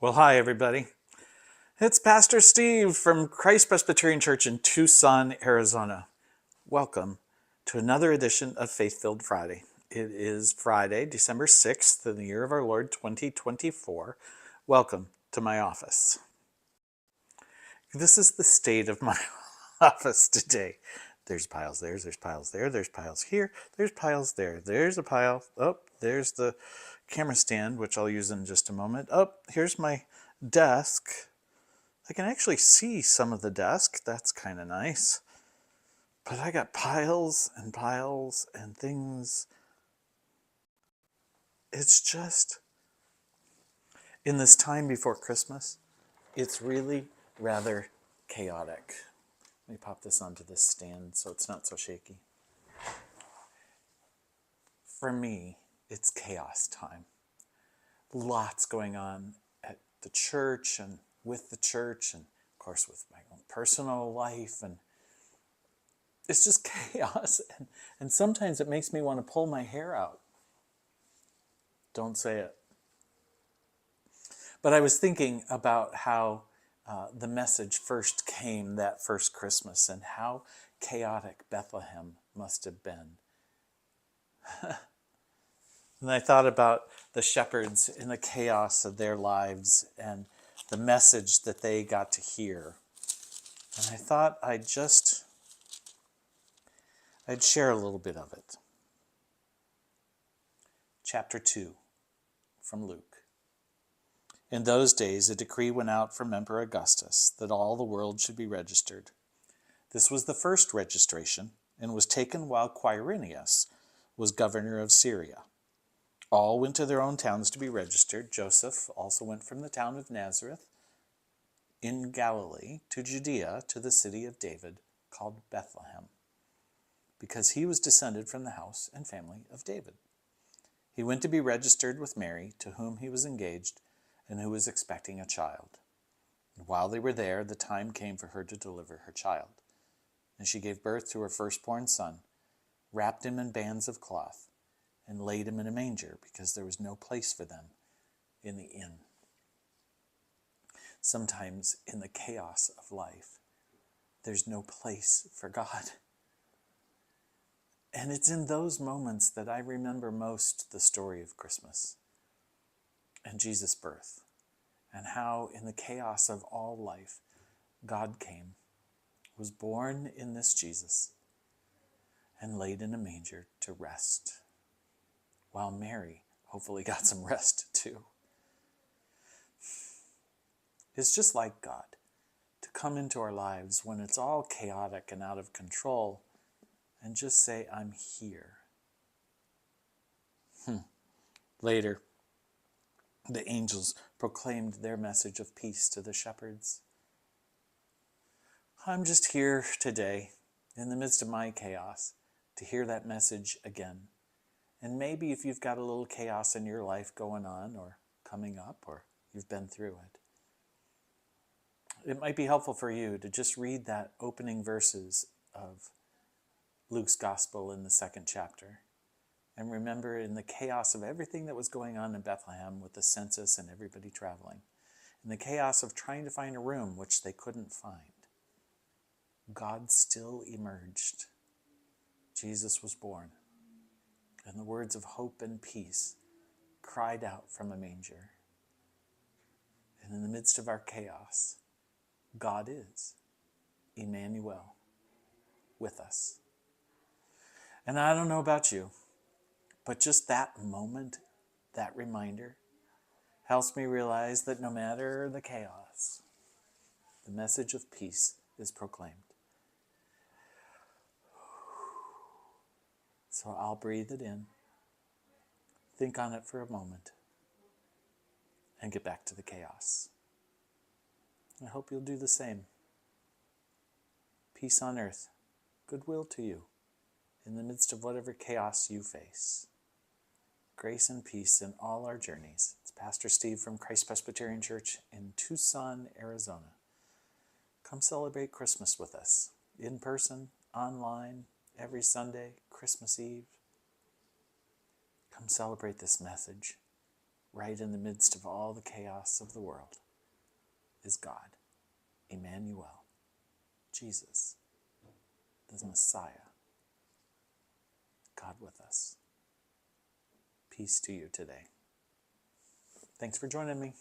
Well, hi, everybody. It's Pastor Steve from Christ Presbyterian Church in Tucson, Arizona. Welcome to another edition of Faith Filled Friday. It is Friday, December 6th, in the year of our Lord 2024. Welcome to my office. This is the state of my office today. There's piles there, there's piles there, there's piles here, there's piles there, there's a pile. Oh, there's the camera stand, which I'll use in just a moment. Oh, here's my desk. I can actually see some of the desk. That's kind of nice. But I got piles and piles and things. It's just, in this time before Christmas, it's really rather chaotic. Let me pop this onto this stand so it's not so shaky. For me, it's chaos time. Lots going on at the church and with the church, and of course with my own personal life, and it's just chaos. And sometimes it makes me want to pull my hair out. Don't say it. But I was thinking about how the message first came that first Christmas and how chaotic Bethlehem must have been. And I thought about the shepherds in the chaos of their lives and the message that they got to hear. And I thought I'd share a little bit of it. Chapter 2 from Luke. In those days, a decree went out from Emperor Augustus that all the world should be registered. This was the first registration and was taken while Quirinius was governor of Syria. All went to their own towns to be registered. Joseph also went from the town of Nazareth in Galilee to Judea to the city of David called Bethlehem, because he was descended from the house and family of David. He went to be registered with Mary, to whom he was engaged, and who was expecting a child. And while they were there, the time came for her to deliver her child. And she gave birth to her firstborn son, wrapped him in bands of cloth, and laid him in a manger, because there was no place for them in the inn. Sometimes in the chaos of life, there's no place for God. And it's in those moments that I remember most the story of Christmas and Jesus' birth, and how in the chaos of all life, God came, was born in this Jesus, and laid in a manger to rest, while Mary hopefully got some rest too. It's just like God, to come into our lives when it's all chaotic and out of control, and just say, I'm here. Later, the angels proclaimed their message of peace to the shepherds. I'm just here today, in the midst of my chaos, to hear that message again. And maybe if you've got a little chaos in your life going on or coming up, or you've been through it might be helpful for you to just read that opening verses of Luke's Gospel in the 2nd chapter. And remember, in the chaos of everything that was going on in Bethlehem with the census and everybody traveling, in the chaos of trying to find a room which they couldn't find, God still emerged. Jesus was born. And the words of hope and peace cried out from a manger. And in the midst of our chaos, God is Emmanuel, with us. And I don't know about you, but just that moment, that reminder, helps me realize that no matter the chaos, the message of peace is proclaimed. So I'll breathe it in, think on it for a moment, and get back to the chaos. I hope you'll do the same. Peace on earth, goodwill to you, in the midst of whatever chaos you face. Grace and peace in all our journeys. It's Pastor Steve from Christ Presbyterian Church in Tucson, Arizona. Come celebrate Christmas with us, in person, online, every Sunday, Christmas Eve. Come celebrate this message right in the midst of all the chaos of the world, is God, Emmanuel, Jesus, the Messiah, God with us. Peace to you today. Thanks for joining me.